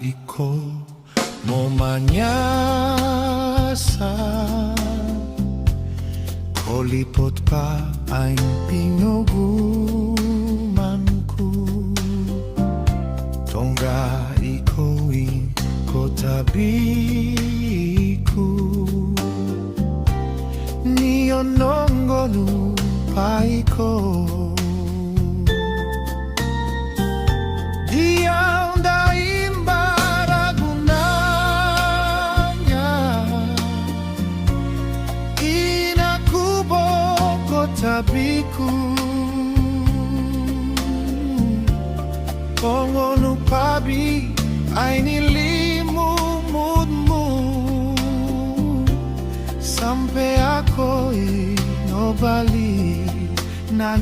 iko mo manyasa kolipot pa ang pinugumanku tongga iko'y kotabiku niyonongolu pa iko diang daim baragunanya inakubo kotabiku pongonu pabi ay nilimumudmu sampai ako'y nobali na